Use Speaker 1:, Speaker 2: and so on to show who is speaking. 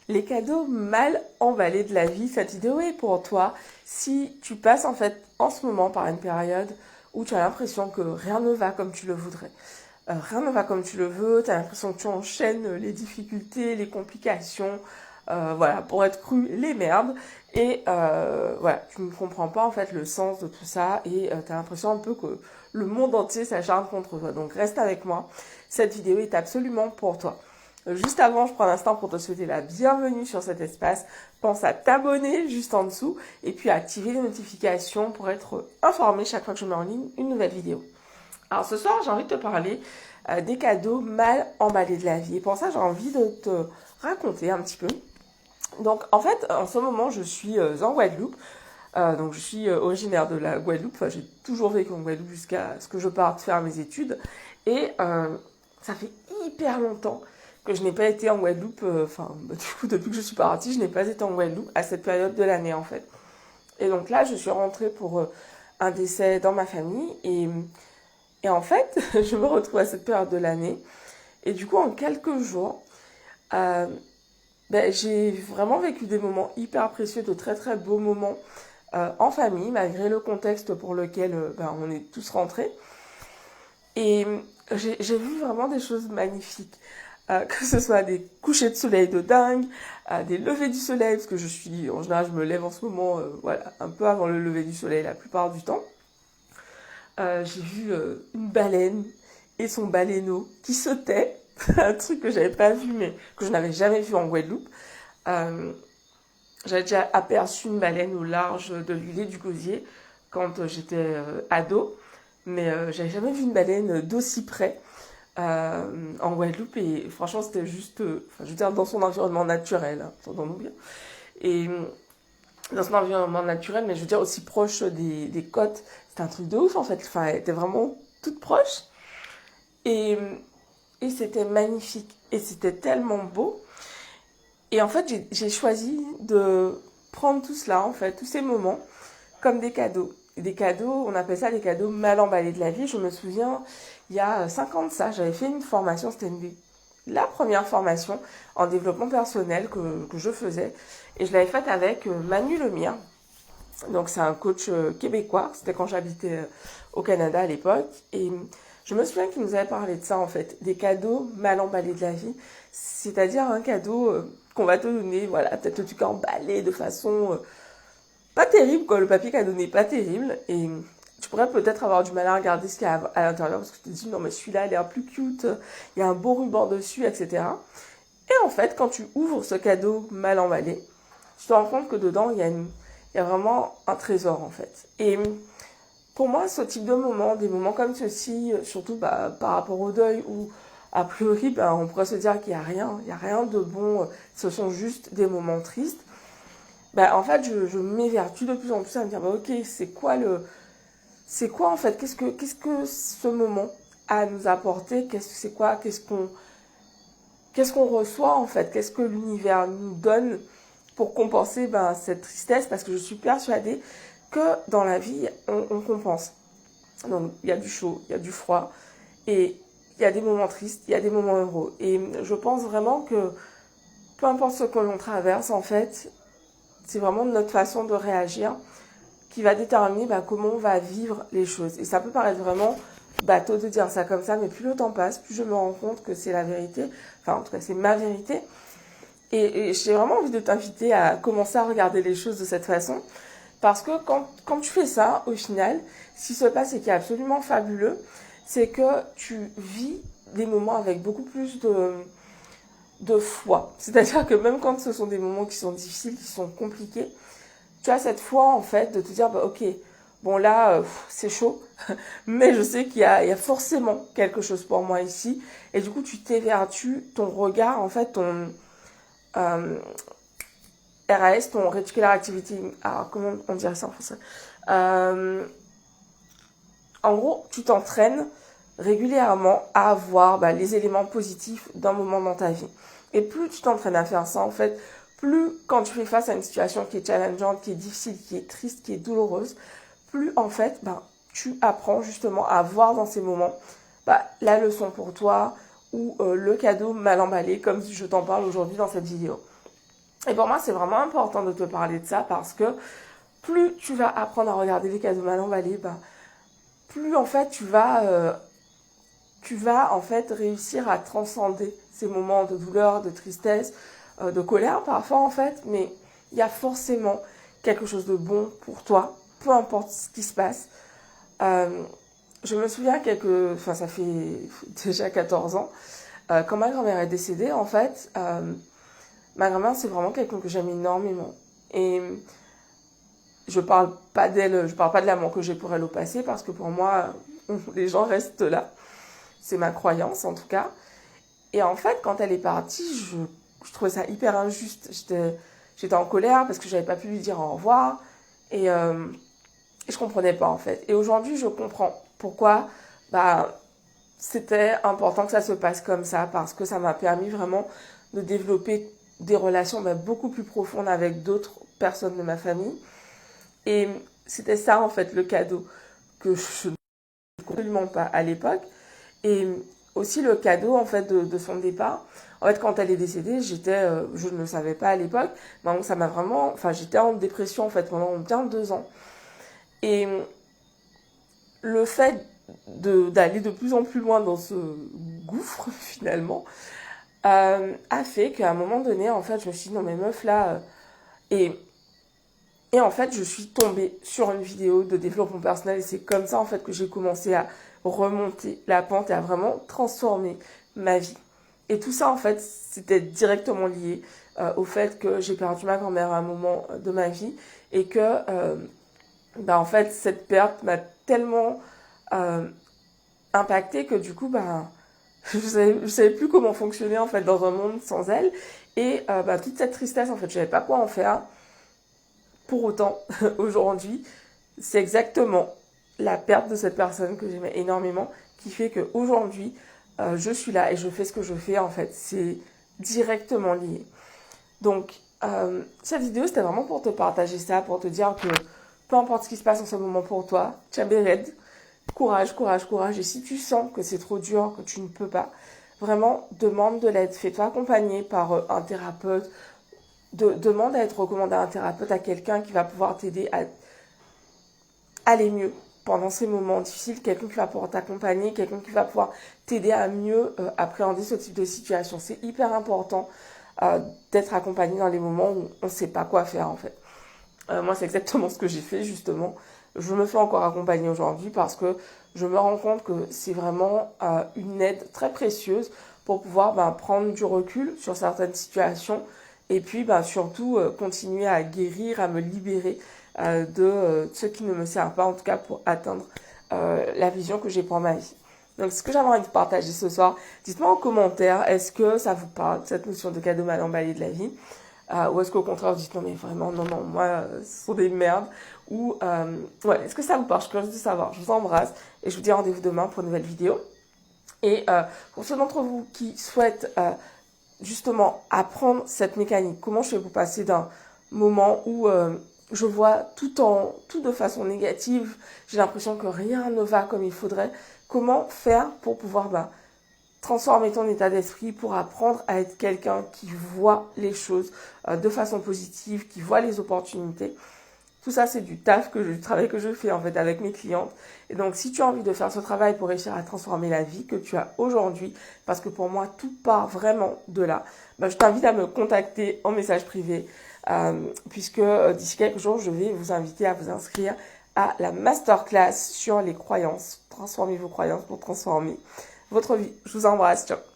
Speaker 1: Les cadeaux mal emballés de la vie, cette vidéo est pour toi si tu passes en fait en ce moment par une période où tu as l'impression que rien ne va comme tu le voudrais. Rien ne va comme tu le veux, tu as l'impression que tu enchaînes les difficultés, les complications, voilà, pour être cru, les merdes. Et voilà, tu ne comprends pas en fait le sens de tout ça et tu as l'impression un peu que le monde entier s'acharne contre toi. Donc reste avec moi, cette vidéo est absolument pour toi. Juste avant, je prends un instant pour te souhaiter la bienvenue sur cet espace. Pense à t'abonner juste en dessous et puis à activer les notifications pour être informé chaque fois que je mets en ligne une nouvelle vidéo. Alors ce soir, j'ai envie de te parler des cadeaux mal emballés de la vie. Et pour ça, j'ai envie de te raconter un petit peu. Donc en fait, en ce moment, je suis en Guadeloupe. Donc je suis originaire de la Guadeloupe. Enfin, j'ai toujours vécu en Guadeloupe jusqu'à ce que je parte faire mes études. Et ça fait hyper longtemps que je n'ai pas été en Guadeloupe. Du coup, depuis que je suis partie, je n'ai pas été en Guadeloupe à cette période de l'année en fait. Et donc là, je suis rentrée pour un décès dans ma famille. Et en fait, je me retrouve à cette période de l'année. Et du coup, en quelques jours, euh, j'ai vraiment vécu des moments hyper précieux, de très très beaux moments en famille, malgré le contexte pour lequel on est tous rentrés. Et j'ai vu vraiment des choses magnifiques. Que ce soit des couchers de soleil de dingue, des levées du soleil, parce que en général, je me lève en ce moment, voilà, un peu avant le lever du soleil la plupart du temps. J'ai vu une baleine et son baleineau qui sautaient, un truc que j'avais pas vu, mais que je n'avais jamais vu en Guadeloupe. Euh, J'avais déjà aperçu une baleine au large de l'îlet du Gosier quand j'étais ado, mais j'avais jamais vu une baleine d'aussi près en Guadeloupe et franchement c'était juste, je veux dire dans son environnement naturel, hein, entendons-nous bien. Et dans son environnement naturel, mais je veux dire aussi proche des côtes, c'était un truc de ouf en fait. Enfin, elle était vraiment toute proche et, et c'était magnifique et c'était tellement beau. Et en fait, j'ai choisi de prendre tout cela, en fait, tous ces moments, comme des cadeaux. Et des cadeaux, on appelle ça des cadeaux mal emballés de la vie. Je me souviens, il y a 5 ans de ça, j'avais fait une formation, la première formation en développement personnel que je faisais. Et je l'avais faite avec Manu Lemire. Donc c'est un coach québécois, c'était quand j'habitais au Canada à l'époque. Et je me souviens qu'il nous avait parlé de ça en fait, des cadeaux mal emballés de la vie. C'est-à-dire un cadeau qu'on va te donner, voilà, peut-être le truc emballé de façon pas terrible, quoi. Le papier cadeau n'est pas terrible. Et tu pourrais peut-être avoir du mal à regarder ce qu'il y a à l'intérieur parce que tu te dis non mais celui-là a l'air plus cute, il y a un beau ruban dessus, etc. Et en fait, quand tu ouvres ce cadeau mal emballé, tu te rends compte que dedans, il y a vraiment un trésor, en fait. Et pour moi, ce type de moment, des moments comme ceci, surtout par rapport au deuil, où a priori, on pourrait se dire qu'il n'y a rien de bon, ce sont juste des moments tristes. En fait, je m'évertue de plus en plus à me dire, ok, c'est quoi en fait, qu'est-ce que ce moment a à nous apporter, qu'est-ce qu'on reçoit en fait, qu'est-ce que l'univers nous donne pour compenser cette tristesse, parce que je suis persuadée que dans la vie, on compense. Donc il y a du chaud, il y a du froid, et il y a des moments tristes, il y a des moments heureux. Et je pense vraiment que peu importe ce que l'on traverse, en fait, c'est vraiment notre façon de réagir qui va déterminer comment on va vivre les choses. Et ça peut paraître vraiment bateau de dire ça comme ça, mais plus le temps passe, plus je me rends compte que c'est la vérité. Enfin, en tout cas, c'est ma vérité. Et j'ai vraiment envie de t'inviter à commencer à regarder les choses de cette façon. Parce que quand tu fais ça, au final, ce qui se passe et qui est absolument fabuleux, c'est que tu vis des moments avec beaucoup plus de foi. C'est-à-dire que même quand ce sont des moments qui sont difficiles, qui sont compliqués, tu as cette foi en fait de te dire, ok, bon là, c'est chaud, mais je sais il y a forcément quelque chose pour moi ici. Et du coup, tu t'évertues ton regard, en fait, ton euh, RAS, ton Reticular Activity, alors comment on dirait ça en français euh, En gros, tu t'entraînes régulièrement à voir les éléments positifs d'un moment dans ta vie. Et plus tu t'entraînes à faire ça, en fait, plus quand tu fais face à une situation qui est challengeante, qui est difficile, qui est triste, qui est douloureuse, plus en fait, tu apprends justement à voir dans ces moments la leçon pour toi ou le cadeau mal emballé, comme je t'en parle aujourd'hui dans cette vidéo. Et pour moi, c'est vraiment important de te parler de ça parce que plus tu vas apprendre à regarder les cadeaux mal emballés, bah, plus en fait tu vas en fait réussir à transcender ces moments de douleur, de tristesse, de colère parfois en fait, mais il y a forcément quelque chose de bon pour toi, peu importe ce qui se passe. Euh, je me souviens enfin ça fait déjà 14 ans, quand ma grand-mère est décédée en fait, ma grand-mère c'est vraiment quelqu'un que j'aime énormément. Et je parle pas de l'amour que j'ai pour elle au passé parce que pour moi, les gens restent là. C'est ma croyance en tout cas. Et en fait, quand elle est partie, je trouvais ça hyper injuste. J'étais en colère parce que j'avais pas pu lui dire au revoir. Et, je comprenais pas en fait. Et aujourd'hui, je comprends pourquoi bah, c'était important que ça se passe comme ça parce que ça m'a permis vraiment de développer des relations beaucoup plus profondes avec d'autres personnes de ma famille. Et c'était ça en fait le cadeau que je ne absolument pas à l'époque. Et aussi le cadeau en fait de son départ. En fait, quand elle est décédée, je ne le savais pas à l'époque, donc ça m'a vraiment, enfin j'étais en dépression en fait pendant bien 2 ans. Et le fait d'aller de plus en plus loin dans ce gouffre finalement a fait qu'à un moment donné, en fait, je me suis dit non mais meuf là, et Et en fait, je suis tombée sur une vidéo de développement personnel et c'est comme ça en fait que j'ai commencé à remonter la pente et à vraiment transformer ma vie. Et tout ça en fait, c'était directement lié au fait que j'ai perdu ma grand-mère à un moment de ma vie et que en fait cette perte m'a tellement euh, impactée que du coup je savais plus comment fonctionner en fait dans un monde sans elle et toute cette tristesse en fait, je savais pas quoi en faire. Pour autant, aujourd'hui, c'est exactement la perte de cette personne que j'aimais énormément qui fait qu'aujourd'hui, je suis là et je fais ce que je fais. En fait, c'est directement lié. Donc, cette vidéo, c'était vraiment pour te partager ça, pour te dire que peu importe ce qui se passe en ce moment pour toi, Tchabéred, courage, courage, courage. Et si tu sens que c'est trop dur, que tu ne peux pas, vraiment demande de l'aide. Fais-toi accompagner par un thérapeute, demande à être recommandé à un thérapeute, à quelqu'un qui va pouvoir t'aider à aller mieux pendant ces moments difficiles, quelqu'un qui va pouvoir t'accompagner, quelqu'un qui va pouvoir t'aider à mieux appréhender ce type de situation. C'est hyper important d'être accompagné dans les moments où on ne sait pas quoi faire en fait. Moi, c'est exactement ce que j'ai fait justement. Je me fais encore accompagner aujourd'hui parce que je me rends compte que c'est vraiment une aide très précieuse pour pouvoir prendre du recul sur certaines situations et puis surtout continuer à guérir, à me libérer de ce qui ne me sert pas, en tout cas pour atteindre la vision que j'ai pour ma vie. Donc, ce que j'avais envie de partager ce soir, dites-moi en commentaire, est-ce que ça vous parle, cette notion de cadeau mal emballé de la vie ou est-ce qu'au contraire, vous dites non, mais vraiment, non, non, moi, ce sont des merdes. Ou, ouais, est-ce que ça vous parle? Je suis curieuse de savoir. Je vous embrasse et je vous dis rendez-vous demain pour une nouvelle vidéo. Et pour ceux d'entre vous qui souhaitent justement apprendre cette mécanique, comment je fais pour passer d'un moment où je vois tout de façon négative, j'ai l'impression que rien ne va comme il faudrait, comment faire pour pouvoir transformer ton état d'esprit pour apprendre à être quelqu'un qui voit les choses de façon positive, qui voit les opportunités. Tout ça, c'est du travail que je fais en fait avec mes clientes. Et donc, si tu as envie de faire ce travail pour réussir à transformer la vie que tu as aujourd'hui, parce que pour moi, tout part vraiment de là, je t'invite à me contacter en message privé, puisque d'ici quelques jours, je vais vous inviter à vous inscrire à la masterclass sur les croyances. Transformez vos croyances pour transformer votre vie. Je vous embrasse. Ciao.